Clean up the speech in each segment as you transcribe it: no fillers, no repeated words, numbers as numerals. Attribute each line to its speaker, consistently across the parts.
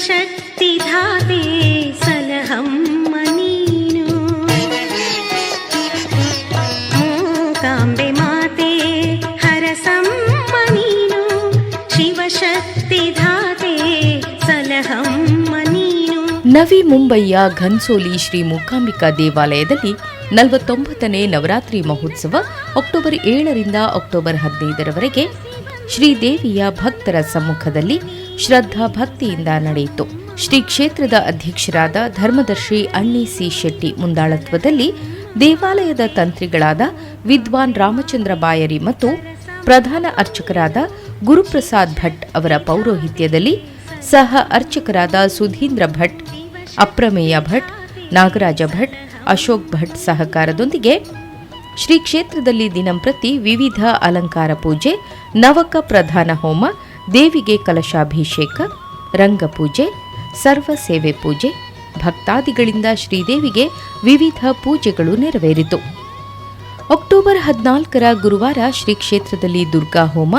Speaker 1: ಶಕ್ತಿಧಾತೆ ಸಲಹಮ್ಮ ನೀನು ಮೂಕಾಂಬೆ ಮಾತೆ ಹರಸಮ್ಮ ನೀನು ಶಿವಶಕ್ತಿಧಾತೆ ಸಲಹಮ್ಮ ನೀನು.
Speaker 2: ನವಿ ಮುಂಬಯಿಯ ಘನ್ಸೋಲಿ ಶ್ರೀ ಮೂಕಾಂಬಿಕಾ ದೇವಾಲಯದಲ್ಲಿ 49ನೇ ನವರಾತ್ರಿ ಮಹೋತ್ಸವ ಅಕ್ಟೋಬರ್ 7ರಿಂದ ಅಕ್ಟೋಬರ್ 15ರವರೆಗೆ ಶ್ರೀದೇವಿಯ ಭಕ್ತರ ಸಮ್ಮುಖದಲ್ಲಿ ಶ್ರದ್ಧಾ ಭಕ್ತಿಯಿಂದ ನಡೆಯಿತು. ಶ್ರೀ ಕ್ಷೇತ್ರದ ಅಧ್ಯಕ್ಷರಾದ ಧರ್ಮದರ್ಶಿ ಅಣ್ಣಿ ಸಿ ಶೆಟ್ಟಿ ಮುಂದಾಳತ್ವದಲ್ಲಿ ದೇವಾಲಯದ ತಂತ್ರಿಗಳಾದ ವಿದ್ವಾನ್ ರಾಮಚಂದ್ರ ಬಾಯರಿ ಮತ್ತು ಪ್ರಧಾನ ಅರ್ಚಕರಾದ ಗುರುಪ್ರಸಾದ್ ಭಟ್ ಅವರ ಪೌರೋಹಿತ್ಯದಲ್ಲಿ ಸಹ ಅರ್ಚಕರಾದ ಸುಧೀಂದ್ರ ಭಟ್, ಅಪ್ರಮೇಯ ಭಟ್, ನಾಗರಾಜ ಭಟ್, ಅಶೋಕ್ ಭಟ್ ಸಹಕಾರದೊಂದಿಗೆ ಶ್ರೀ ಕ್ಷೇತ್ರದಲ್ಲಿ ದಿನಂಪ್ರತಿ ವಿವಿಧ ಅಲಂಕಾರ ಪೂಜೆ, ನವಕ ಪ್ರಧಾನ ಹೋಮ, ದೇವಿಗೆ ಕಲಶಾಭಿಷೇಕ, ರಂಗಪೂಜೆ, ಸರ್ವ ಸೇವೆ ಪೂಜೆ, ಭಕ್ತಾದಿಗಳಿಂದ ಶ್ರೀದೇವಿಗೆ ವಿವಿಧ ಪೂಜೆಗಳು ನೆರವೇರಿತು. ಅಕ್ಟೋಬರ್ 14ರ ಗುರುವಾರ ಶ್ರೀ ಕ್ಷೇತ್ರದಲ್ಲಿ ದುರ್ಗಾ ಹೋಮ,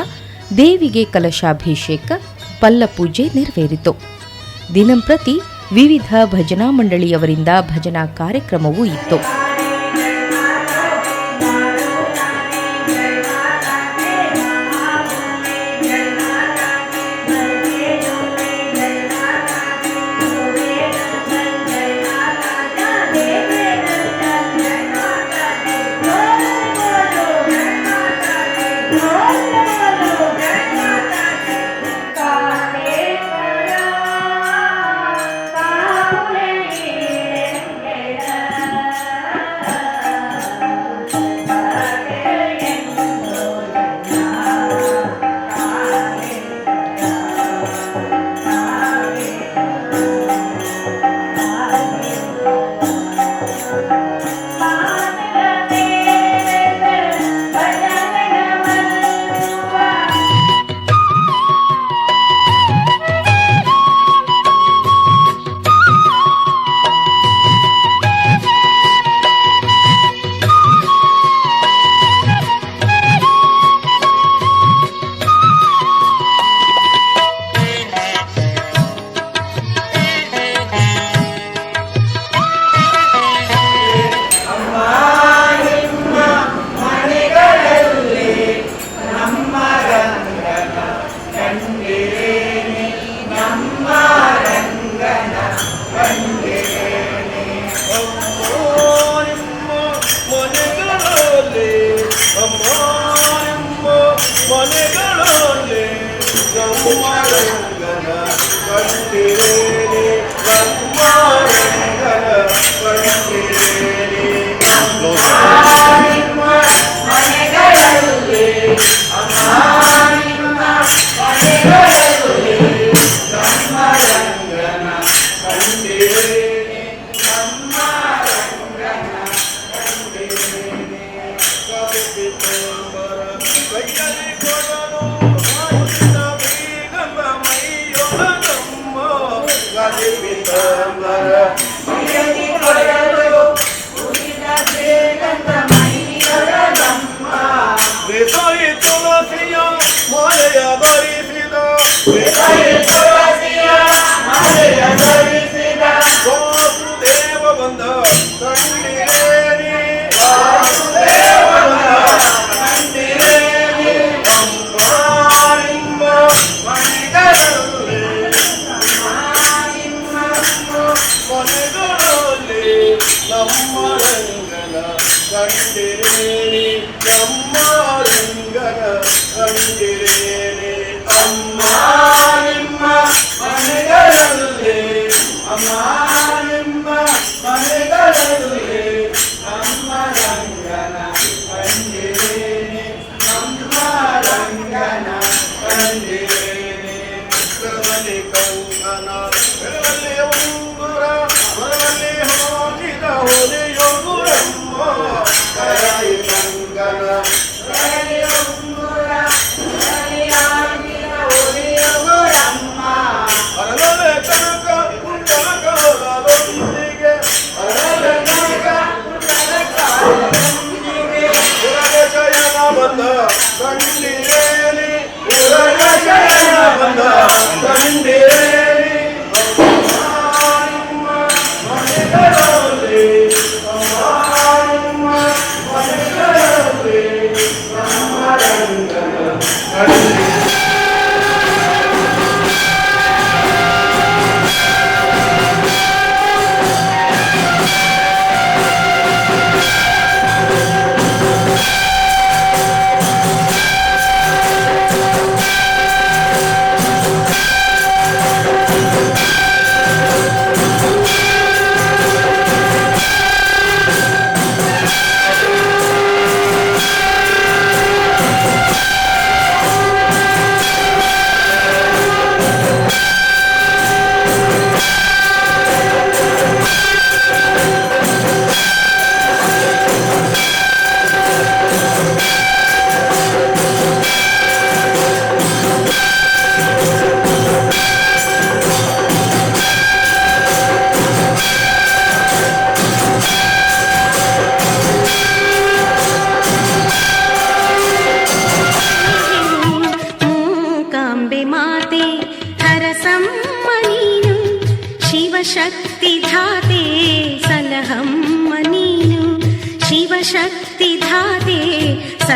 Speaker 2: ದೇವಿಗೆ ಕಲಶಾಭಿಷೇಕ, ಪಲ್ಲಪೂಜೆ ನೆರವೇರಿತು. ದಿನಂಪ್ರತಿ ವಿವಿಧ ಭಜನಾ ಮಂಡಳಿಯವರಿಂದ ಭಜನಾ ಕಾರ್ಯಕ್ರಮವೂ ಇತ್ತು.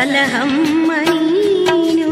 Speaker 1: ಸಲಹಮ್ಮ ನೀನು.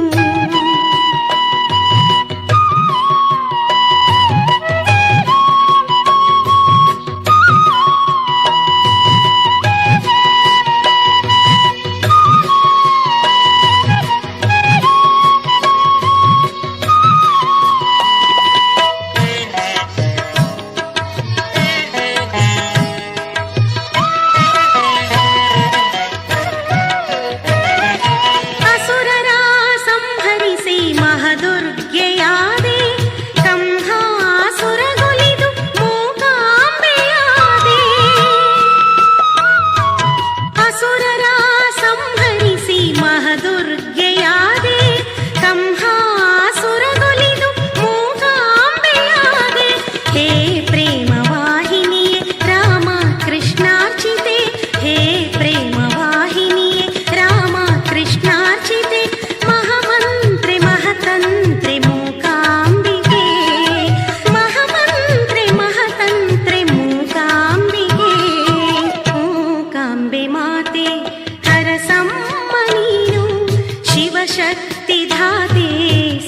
Speaker 1: ಶಕ್ತಿಧಾತೆ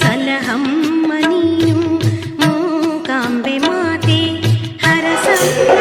Speaker 1: ಸಲಹಮ್ಮ ನೀನು. ಮೂಕಾಂಬೆ ಮಾತೆ ಹರಸಮ್ಮ.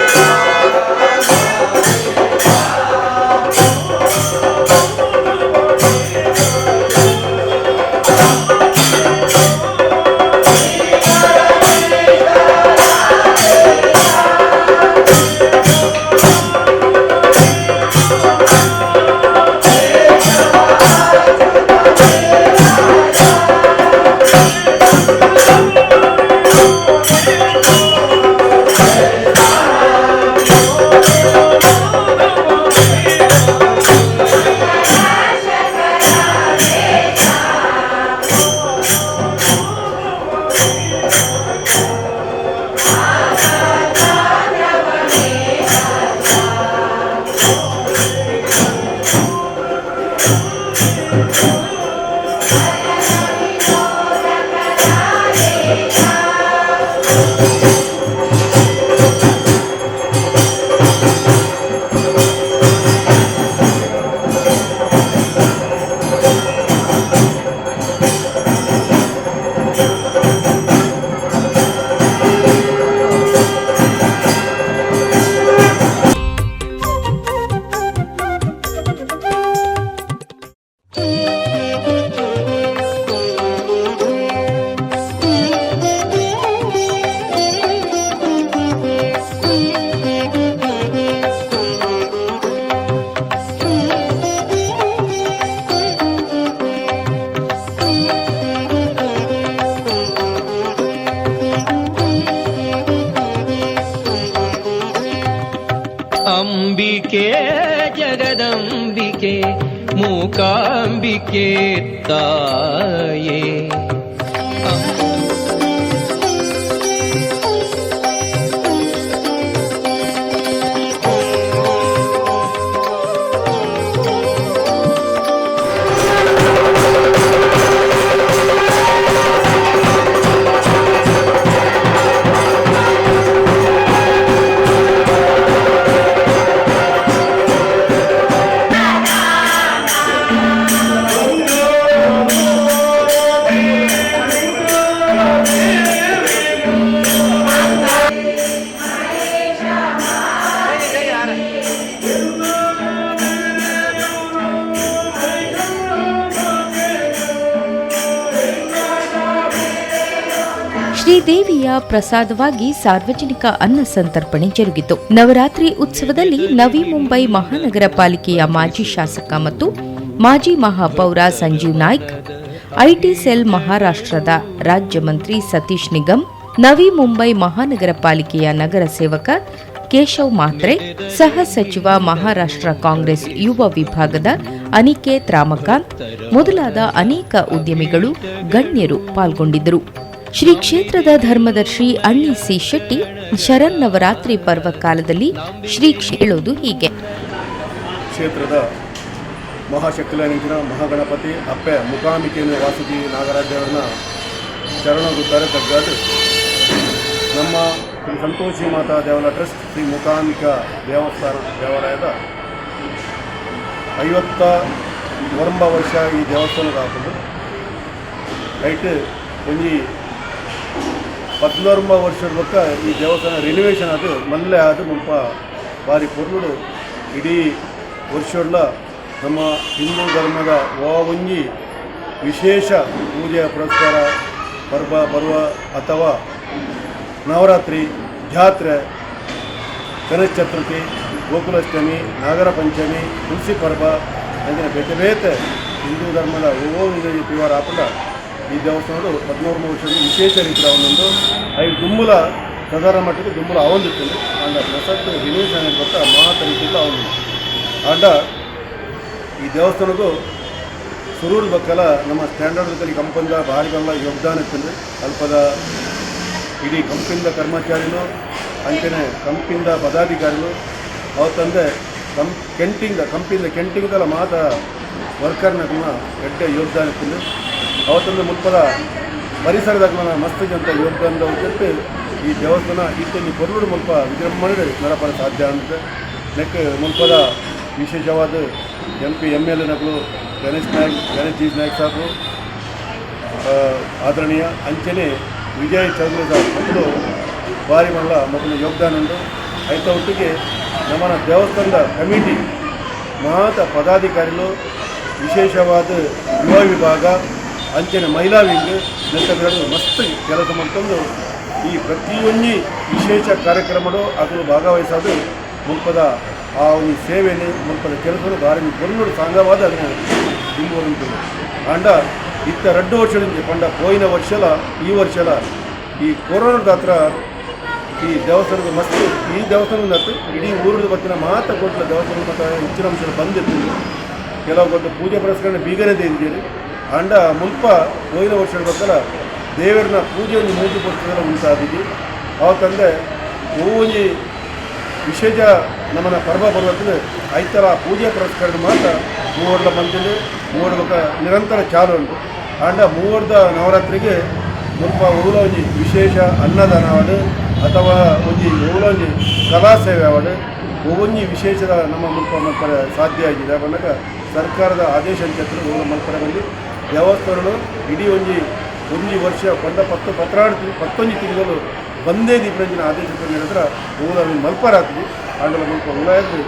Speaker 3: ಅಂಬಿಕೆ ಜಗದಂಬಿಕೆ ಮೂಕಾಂಬಿಕೆ ತಾಯೇ.
Speaker 2: ಶ್ರೀದೇವಿಯ ಪ್ರಸಾದವಾಗಿ ಸಾರ್ವಜನಿಕ ಅನ್ನ ಸಂತರ್ಪಣೆ ಜರುಗಿತು. ನವರಾತ್ರಿ ಉತ್ಸವದಲ್ಲಿ ನವಿ ಮುಂಬೈ ಮಹಾನಗರ ಪಾಲಿಕೆಯ ಮಾಜಿ ಶಾಸಕ ಮತ್ತು ಮಾಜಿ ಮಹಾಪೌರ ಸಂಜೀವ್ ನಾಯ್ಕ್, ಐಟಿ ಸೆಲ್ ಮಹಾರಾಷ್ಟ್ರದ ರಾಜ್ಯ ಮಂತ್ರಿ ಸತೀಶ್ ನಿಗಮ್, ನವಿ ಮುಂಬೈ ಮಹಾನಗರ ಪಾಲಿಕೆಯ ನಗರ ಸೇವಕ ಕೇಶವ್ ಮಾತ್ರೆ, ಸಹ ಸಚಿವ ಮಹಾರಾಷ್ಟ್ರ ಕಾಂಗ್ರೆಸ್ ಯುವ ವಿಭಾಗದ ಅನಿಕೇತ್ ರಾಮಕಾಂತ್ ಮೊದಲಾದ ಅನೇಕ ಉದ್ಯಮಿಗಳು ಗಣ್ಯರು ಪಾಲ್ಗೊಂಡಿದ್ದರು. ಶ್ರೀ ಕ್ಷೇತ್ರದ ಧರ್ಮದರ್ಶಿ ಅಣ್ಣಿ ಸಿ ಶೆಟ್ಟಿ ಶರನ್ನವರಾತ್ರಿ ಪರ್ವ ಕಾಲದಲ್ಲಿ ಶ್ರೀ ಹೇಳೋದು ಹೀಗೆ.
Speaker 4: ಕ್ಷೇತ್ರದ ಮಹಾಶಕ್ತಿಲಿಂಗಿನ ಮಹಾಗಣಪತಿ ಅಪ್ಪೆ ಮುಖಾಂಬಿಕೆಯನ್ನು ವಾಸುಕಿ ನಾಗರಾಜ್ಯವರನ್ನ ಶರಣಗುತ್ತಾರೆ ತಗ್ಗಾದು ನಮ್ಮ ಸಂತೋಷಿ ಮಾತಾ ದೇವಾಲಯ ಟ್ರಸ್ಟ್ ಶ್ರೀ ಮೂಕಾಂಬಿಕಾ ದೇವಸ್ಥಾನ ದೇವಾಲಯದ ಒರಂಬ ವರ್ಷ ಈ ದೇವಸ್ಥಾನಕ್ಕೆ ಹಾಕೋದು ಐಟ್ ಒಂಜಿ 14 ವರ್ಷದ ಬೊಕ್ಕ ಈ ದೇವಸ್ಥಾನ ರಿನೋವೇಷನ್ ಅದು ಮಲ್ಲೆ ಅದು ಮುಲ್ಪ ಭಾರಿ ಪೊರ್ಲುಡು ಇಡೀ ವರ್ಷಲ್ಲ ನಮ್ಮ ಹಿಂದೂ ಧರ್ಮದ ಒಂಜಿ ವಿಶೇಷ ಪೂಜೆ ಪುರಸ್ಕಾರ ಪರ್ವ ಅಥವಾ ನವರಾತ್ರಿ ಜಾತ್ರೆ ಗಣೇಶ ಚತುರ್ಥಿ ಗೋಕುಲಾಷ್ಟಮಿ ನಾಗರ ಪಂಚಮಿ ತುಳಸಿ ಪರ್ವ ಅಂದರೆ ಬೇತೆ ಬೇತೆ ಹಿಂದೂ ಧರ್ಮದ ತಿವಾರ ಆಪದ ಈ ದೇವಸ್ಥಾನಗಳು 14 ವರ್ಷದ ವಿಶೇಷ ರೀತಿಯ ಒಂದೊಂದು 5 ದುಂಬುಲ ಸಾಧಾರಣ ಮಟ್ಟಿಗೆ ದುಂಬುಲ ಅವೊಂದಿರ್ತದೆ ಅಂಡ ಪ್ರಸಕ್ತ ರಿನೋವೇಷನ್ ಗೊತ್ತ ಮಾತ ರೀತಿಯಿಂದ ಅವೊಂದು ಅಂಡ ಈ ದೇವಸ್ಥಾನಕ್ಕೂ ಸುರೂರು ಬಕ್ಕಲ ನಮ್ಮ ಸ್ಟ್ಯಾಂಡರ್ಡ್ ಕಂಪನಿದ ಭಾರಿ ಬಲ್ಲ ಯೋಗದಾನ ಇರ್ತದೆ ಅಲ್ಪದ ಇಡೀ ಕಂಪನಿದ ಕರ್ಮಚಾರಿಗಳು ಅಂಚನೆ ಕಂಪನಿದ ಪದಾಧಿಕಾರಿಗಳು ಅವತ್ತಂದೆ ಕಂಪನಿದ ಕೆಂಟಿಂಗಲ್ಲ ಮಾತ ವರ್ಕರ್ನ ಎಡ್ಡೆ ಯೋಗದಾನ ಇರ್ತದೆ ಅವತ್ತೊಂದು ಮುಲ್ಪದ ಪರಿಸರದ ಮಸ್ತ್ ಜಂತ ಯೋಗದಾನದ ಉದ್ದೇಶ ಈ ದೇವಸ್ಥಾನ ಇತ್ತೊಂದು ಕೊರಡು ಮುಲ್ಪ ವಿಜೃಂಭಣೆ ನಡಪಡ ಸಾಧ್ಯ ಅಂತ ನೆಕ್ ಮುಲ್ಪದ ವಿಶೇಷವಾದ MP MLA ನಕಲು ಗಣೇಶ್ ಜೀಸ್ ನಾಯ್ಕ್ ಸಾಹೇಬರು ಆದರಣೀಯ ಅಂಚನೆ ವಿಜಯ್ ಚೌಧರಿ ಸಾಹೇಬ್ ಮಕ್ಕಳು ಭಾರಿ ಮಲ್ಲ ಮಕ್ಕಳು ಯೋಗದಾನ ಉಂಟು ಐತ ಒಟ್ಟಿಗೆ ನಮ್ಮ ದೇವಸ್ಥಾನದ ಕಮಿಟಿ ಮಾತ ಪದಾಧಿಕಾರಿಗಳು ವಿಶೇಷವಾದ ಯುವ ವಿಭಾಗ ಅಂಚನೆ ಮಹಿಳಾ ವಿಂಗ್ ನೆಂಟಗಳು ಮಸ್ತ್ ಕೆಲಸ ಮಾಡ್ಕೊಂಡು ಈ ಪ್ರತಿಯೊಂದು ವಿಶೇಷ ಕಾರ್ಯಕ್ರಮಗಳು ಅದನ್ನು ಭಾಗವಹಿಸೋದು ಮುಲ್ಪದ ಆ ಒಂದು ಸೇವೆಯಲ್ಲಿ ಮುಲ್ಪದ ಕೆಲಸಗಳು ಭಾರಿ ಕೊನ್ನೂರು ಸಾಂಗವಾದ ಅದನ್ನು ತುಂಬುವಂಥದ್ದು ಅಂಡ ಇತ್ತ 2 ವರ್ಷದಿಂದ ಪಂಡ ಪೋಯಿನ ವರ್ಷಲ ಈ ವರ್ಷಲ ಈ ಕೊರೋನಾದ ಹತ್ರ ಈ ದೇವಸ್ಥಾನದ ಮಸ್ತ್ ಈ ದೇವಸ್ಥಾನದ ಹತ್ತು ಇಡೀ ಊರದ ಬತ್ತಿನ ಮಾತ ಕೊಟ್ಟಲ ದೇವಸ್ಥಾನದ ಮತ್ತು ಹೆಚ್ಚಿನ ಅಂಶಗಳು ಬಂದಿರ್ತೀವಿ ಕೆಲವು ಕೊಟ್ಟು ಪೂಜೆ ಪುರಸ್ಕಾರ ಬೀಗನೇ ತೆಗೆದಿದ್ದೀರಿ ಅಂಡ ಮುಲ್ಪ ಪೋಯಿನ ವರ್ಷದ ಬತ್ತಲ ದೇವರನ್ನ ಪೂಜೆ ಒಂದು ಮೂಜು ಪುಸ್ತಕ ಉಂಟಾದಿದ್ದು ಅವತ್ತಂದೆ ಒಂಜಿ ವಿಶೇಷ ನಮ್ಮನ್ನ ಪರ್ವ ಪರ್ವത്തിൽ ಐತರ ಪೂಜೆ ಪುರಸ್ಕಾರ ಮಾತ್ರ ಮೂವರ್ಲ ಬಂದಿದ್ದು ಮೂವರ್ಗ ನಿರಂತರ ಚಾಲು ಉಂಟು ಅಂಡ ಮೂವರ್ದ ನವರಾತ್ರಿಗೆ ಮುಲ್ಪ ಒಂಜಿ ವಿಶೇಷ ಅನ್ನದಾನ ಅವಾರ್ಡ್ ಅಥವಾ ಒಂಜಿ ಒಂಜಿ ಕಲಾ ಸೇವೆ ಅವಾರ್ಡ್ ಒಂಜಿ ವಿಶೇಷದ ನಮ್ಮ ಮುಲ್ಪ ಮಲ್ಪರೆ ಸಾಧ್ಯ ಆಗಿದೆ ಬಂದಾಗ ಸರ್ಕಾರದ ಆದೇಶ ಅಂಚೆತ್ತಲು ಮಲ್ಪರೆ ಬಂದು ದೇವಸ್ಥಾನಗಳು ಇಡೀ ಒಂಜಿ ವರ್ಷ ಕೊಂಡ 11 ತಿಂಗಳು ಬಂದೇ ದೀಪರಂಜಿನ ಆದೇಶ ಹೇಳಿದ್ರೆ ಊರಲ್ಲಿ ಮಲ್ಪರಾತ್ರಿ ಆಂಡಲ ಮುಲ್ಪ ಉಲಾಯದ್ದು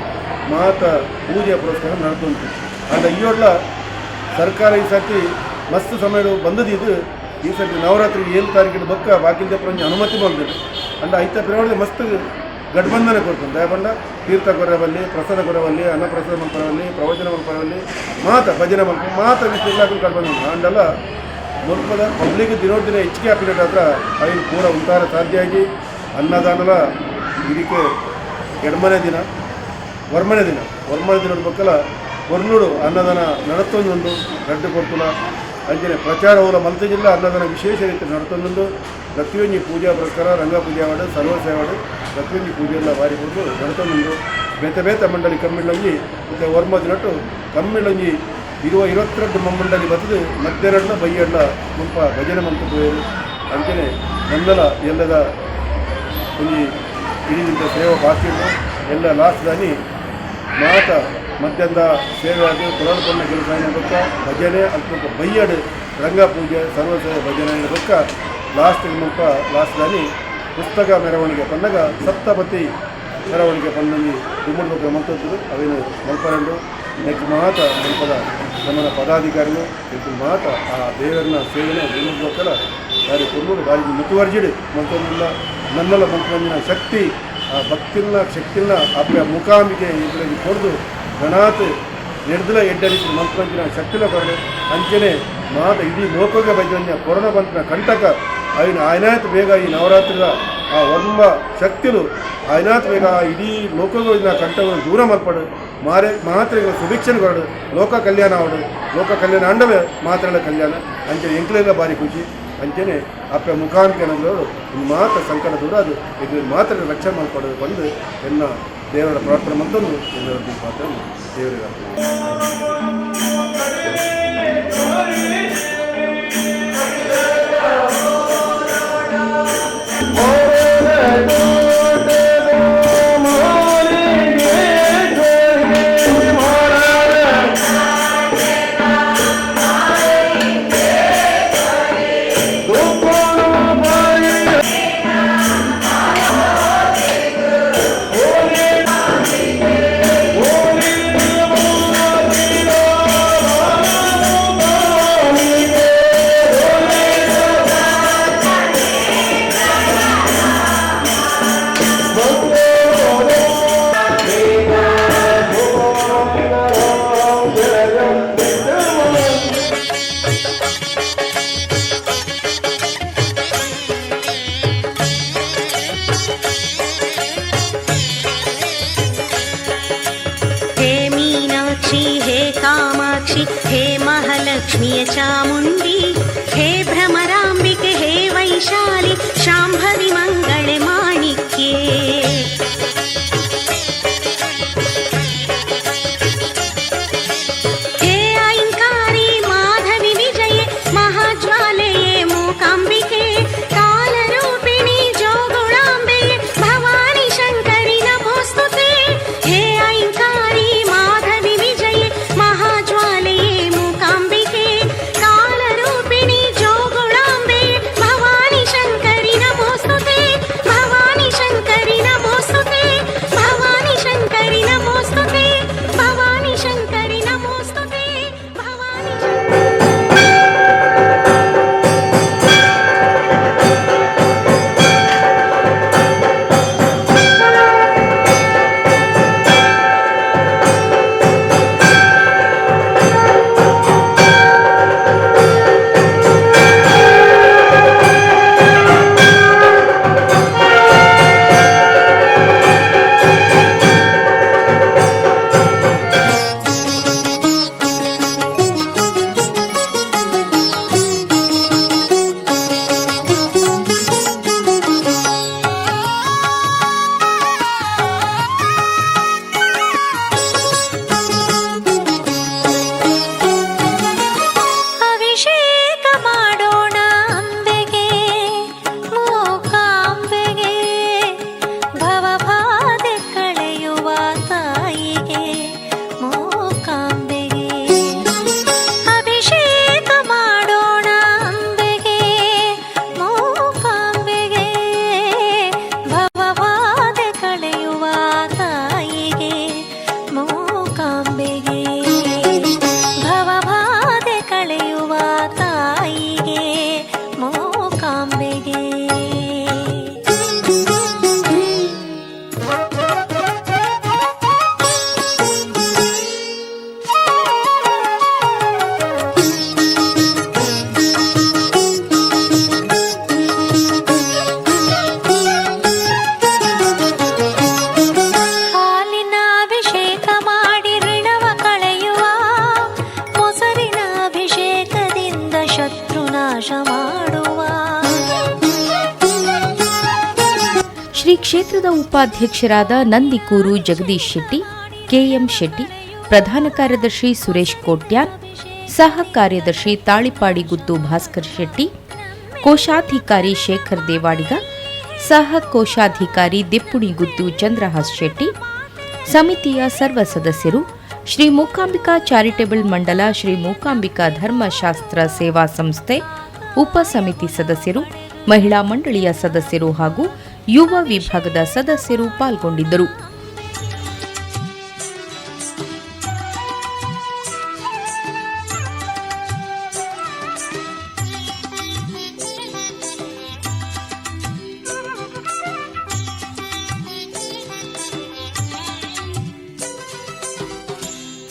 Speaker 4: ಮಾತ ಪೂಜೆ ಪುರಸ್ಕಾರ ನಡೆದುಂಟು ಅಂಡ ಈಯೊಡ್ಲ ಸರ್ಕಾರ ಈ ಸರ್ತಿ ಮಸ್ತ್ ಸಮಯ ಬಂದದಿದ್ದು ಈ ಸರ್ತಿ ನವರಾತ್ರಿ 7 ತಾರೀಕಿನ ಬೊಕ್ಕ ಬಾಕಿಲ್ದೆ ಪುರಂಜಿ ಅನುಮತಿ ಬಂದಿದೆ ಅಂಡ ಐತ ಪ್ರವಣೆ ಮಸ್ತ್ ಗಠಬಂಧನ ಕೊಡ್ತಂದು ಯಾಕಂಡ ತೀರ್ಥ ಕೊರವಲ್ಲಿ ಪ್ರಸಾದ ಕೊರವಲ್ಲಿ ಅನ್ನಪ್ರಸಾದ ಮಲ್ಪರವಲ್ಲಿ ಪ್ರವಚನ ಮಲ್ಪರವಲ್ಲಿ ಮಾತ ಭಜನೆ ಮಲ್ಪ ಮಾತ ವಿಷಯ ಗಠಬಂಧನ ಅಂಡಲ್ಲ ಮುಲ್ಪದ ಪಬ್ಲಿಕ್ ದಿನೋದಿನ ಹೆಚ್ಚಿಗೆ ಅಪ್ಡೇಟ್ ಹತ್ರ ಅವಿನ ಪೂರ ಉಂಟಾರ ಸಾಧ್ಯ ಆಗಿ ಅನ್ನದಾನಲ ಇದಕ್ಕೆ ಎಡಮನೆ ದಿನ ವರ್ಮನೆ ದಿನದ ಬಕ್ಕಲ ಕೊರ್ನೂಡು ಅನ್ನದಾನ ನಡತೊಂದು ಗಡ್ಡೆ ಕೊಡ್ತುಲ ಅಂಚನೆ ಪ್ರಚಾರ ಹೋಲ ಮಲ್ತ ಜಿಲ್ಲಾ ಅನ್ನದಾನ ವಿಶೇಷ ರೀತಿ ನಡತೊಂದು ಪ್ರತಿಯೊಂದು ಪೂಜಾ ಪುರಸ್ಕಾರ ರಂಗ ಪೂಜೆ ಅವಾರ್ಡ್ ಸರ್ವಸೇವೆ ಅವಾರ್ಡ್ ಪ್ರತಿಯೊಂದು ಪೂಜೆ ಎಲ್ಲ ಭಾರಿ ಕೊಟ್ಟು ನಡತೊಂದು ಬೇತೆ ಮಂಡಳಿ ಕಮ್ಮಿಳಂಜಿ ಮತ್ತು ವರ್ಮ ದಿನಟ್ಟು ಕಮ್ಮಿಳಂಜಿ 22 ಮಂಡಳಿ ಬರ್ತದೆ ಮಧ್ಯಾಹ್ನ ಬೈಯಡ್ಲ ಮುಲ್ಪ ಭಜನೆ ಮಂತು ಹೋಯರು ಅಂಚನೆ ನನ್ನಲ ಎಲ್ಲದ ಒಂದು ಇಡೀ ಸೇವಾ ಬಾಕಿ ಎಲ್ಲ ಲಾಸ್ಟ್ ದಾನಿ ಮಾತ ಮಧ್ಯಾಹ್ನದ ಸೇವೆ ಅದು ಕೊರಲ್ಕೊಂಡ ಕೆಲಸ ಬೊಕ್ಕ ಭಜನೆ ಅಲ್ಪ ಬೈಯಡ್ ರಂಗ ಪೂಜೆ ಸರ್ವಸೇವೆ ಭಜನೆ ಬೊಕ್ಕ ಲಾಸ್ಟ್ ಮುಲ್ಪ ಲಾಸ್ಟ್ ದಾನಿ ಪುಸ್ತಕ ಮೆರವಣಿಗೆ ಬಂದಾಗ ಸಪ್ತಪತಿ ಮೆರವಣಿಗೆ ಬಂದಲ್ಲಿ ದುಮ್ಮಡ ಬಗ್ಗೆ ಮಂತದ್ದು ಅವೇನು ಮಲ್ಪರಂಡು ನೆಕ್ ಮಾತ ಮುಲ್ಪದ ನಮ್ಮನ ಪದಾಧಿಕಾರಿಗಳು ನೆಕ್ ಮಾತ ಆ ದೇವರನ್ನ ಸೇವೆನ ದುಮ್ಮಡ ಬಾರಿ ಕೊನ್ನೂರು ಬಾರಿ ಮುತುವರ್ಜಿಡು ಮಂತೊಂದಿಲ್ಲ ನನ್ನೆಲ್ಲ ಮಂತ್ರಂಜಿನ ಶಕ್ತಿ ಆ ಭಕ್ತಿನ ಶಕ್ತಿನ ಅಪ್ಪ ಮೂಕಾಂಬಿಕೆ ಇದರಲ್ಲಿ ಕೊಡ್ದು ಗಣಾತ್ ನೆಡ್ದಲ ಎಡ್ಡರಿಸಿ ಮಂತ್ರಂಜಿನ ಶಕ್ತಿನ ಕೊರಡು ಅಂಚನೆ ಮಾತ ಇಡೀ ಲೋಕಗೆ ಬೈದಂಜ ಕೊರೋನಾ ಬಂತನ ಕಂಟಕ ಅವಿನ ಆಯ್ನಾತ್ ಬೇಗ ಈ ನವರಾತ್ರಿದ ಆ ಒಂಬ ಶಕ್ತಿಲು ಆಯ್ನಾತ್ ಬೇಗ ಇಡೀ ಲೋಕಗಳಿಂದ ಕಂಟಗಳನ್ನು ದೂರ ಮಲ್ಪಡು ಮಾತ್ರೆಗಳ ಸುಭಿಕ್ಷಣೆ ಕೊರಡು ಲೋಕ ಕಲ್ಯಾಣ ಆವಡು ಲೋಕ ಕಲ್ಯಾಣ ಅಂಡವೇ ಮಾತ್ರೆಗಳ ಕಲ್ಯಾಣ ಅಂಚನೆ ಎಂಕ್ಲೆಲ್ಲ ಭಾರಿ ಖುಷಿ ಅಂಚನೆ ಅಪ್ಪ ಮುಖಾಂಬಿಕೆ ಅನ್ನೋದು ಒಂದು ಮಾತ್ರ ಸಂಕಟ ದೂರ ಅದು ಇದು ಮಾತ್ರ ರಕ್ಷಣೆ ಮಾಡಿಕೊಡೋದು ಬಂದು ಎನ್ನ ದೇವರ ಪ್ರಾರ್ಥನೆ ಮತ್ತೊಂದು ಎಲ್ಲರದ್ದು ಪಾತ್ರ ದೇವರಿಗೆ
Speaker 1: ಭವಾನಿಯ ಚಾಮುಂಡಿ ಹೇ ಭ್ರಮರಾಂಬಿಕೆ ಹೇ ವೈಶಾಲಿ ಶಾಂಭವಿ ಮಂಗಳೆ ಮಾಣಿಕ್ಯೆ
Speaker 2: ಶ್ರೀ ಕ್ಷೇತ್ರದ ಉಪಾಧ್ಯಕ್ಷರಾದ ನಂದಿಕೂರು ಜಗದೀಶ್ ಶೆಟ್ಟಿ, ಕೆಎಂ ಶೆಟ್ಟಿ, ಪ್ರಧಾನ ಕಾರ್ಯದರ್ಶಿ ಸುರೇಶ್ ಕೋಟ್ಯಾನ್, ಸಹ ಕಾರ್ಯದರ್ಶಿ ತಾಳಿಪಾಡಿ ಗುತ್ತು ಭಾಸ್ಕರ್ ಶೆಟ್ಟಿ, ಕೋಶಾಧಿಕಾರಿ ಶೇಖರ್ ದೇವಾಡಿಗ, ಸಹ ಕೋಶಾಧಿಕಾರಿ ದಿಪ್ಪುಣಿ ಗುತ್ತು ಚಂದ್ರಹಾಸ್ ಶೆಟ್ಟಿ, ಸಮಿತಿಯ ಸರ್ವ ಸದಸ್ಯರು, ಶ್ರೀ ಮೂಕಾಂಬಿಕಾ ಚಾರಿಟೇಬಲ್ ಮಂಡಲ, ಶ್ರೀ ಮೂಕಾಂಬಿಕಾ ಧರ್ಮಶಾಸ್ತ್ರ ಸೇವಾ ಸಂಸ್ಥೆ ಉಪ ಸಮಿತಿ ಸದಸ್ಯರು, ಮಹಿಳಾ ಮಂಡಳಿಯ ಸದಸ್ಯರು ಹಾಗೂ ಯುವ ವಿಭಾಗದ ಸದಸ್ಯರು ಪಾಲ್ಗೊಂಡಿದ್ದರು.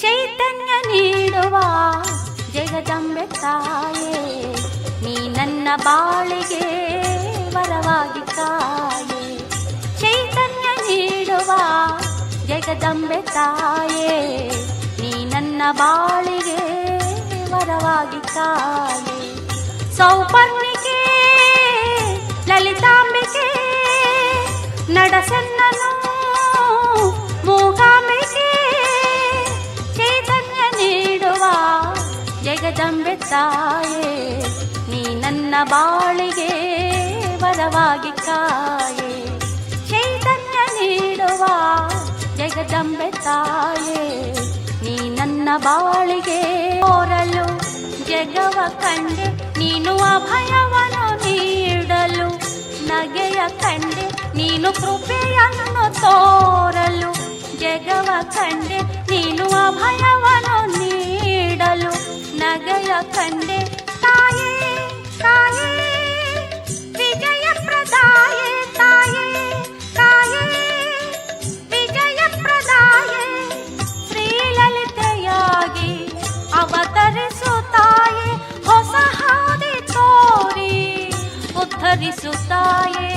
Speaker 1: ಚೈತನ್ಯ ನೀಡುವ ಜಗದಂಬೆ ತಾಯೇ, ನೀ ನನ್ನ ಬಾಳಿಗೆ ವರವಾಗಿ ಕಾಯೆ. ಚೈತನ್ಯ ನೀಡುವ ಜಗದಂಬೆ ತಾಯೇ, ನೀ ನನ್ನ ಬಾಳಿಗೆ ವರವಾಗಿ ಕಾಯೆ. ಸೌಪರ್ಣಿಕೆ ಲಲಿತಾಂಬಿಕೆ ನಡಸನ್ನನು ಮೂಕಾಂಬಿಕೆ, ಚೈತನ್ಯ ನೀಡುವ ಜಗದಂಬೆ ತಾಯೇ, ನೀ ನನ್ನ ಬಾಳಿಗೆ ವರವಾಗಿ ಕಾಯೆ. ಚೈತನ್ಯ ನೀಡುವ ಜಗದಂಬೆ ತಾಯೇ, ನೀ ನನ್ನ ಬಾಳಿಗೆ ಓರಲು ಜಗವ ಕಂಡೆ, ನೀನು ಅಭಯವನ್ನು ನೀಡಲು ನಗೆಯ ಕಂಡೆ, ನೀನು ಕೃಪೆಯನ್ನು ತೋರಲು ಜಗವ ಕಂಡೆ, ನೀನು ಅಭಯವನ್ನು ನೀಡಲು ನಗೆಯ ಕಂಡೆ. ತಾಯೇ ತಾಯೇ ವಿಜಯ ಪ್ರದಾಯೇ, ತಾಯೇ ತಾಯೇ ವಿಜಯ ಪ್ರದಾಯೇ, ಶ್ರೀಲಲಿತೆಯಾಗಿ ಅವತರಿಸುತ್ತಾಯೇ, ಹೊಸ ಹಾದಿ ತೋರಿ ಉದ್ಧರಿಸುತ್ತಾಯೇ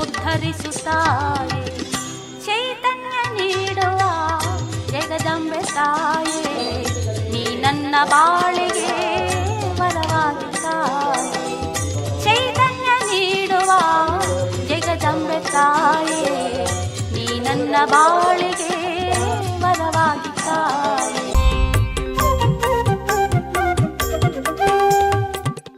Speaker 1: ಉದ್ಧರಿಸುತ್ತಾಯೇ. ಚೈತನ್ಯ ನೀಡುವ ಜಗದಂಬೆ ತಾಯೇ, ನೀ ನನ್ನ ಬಾಳಿಗೆ ತಾಯೇ ನೀ ನನ್ನ ಬಾಳಿಗೆ ವರವಾಗಿ ತಾಯೇ.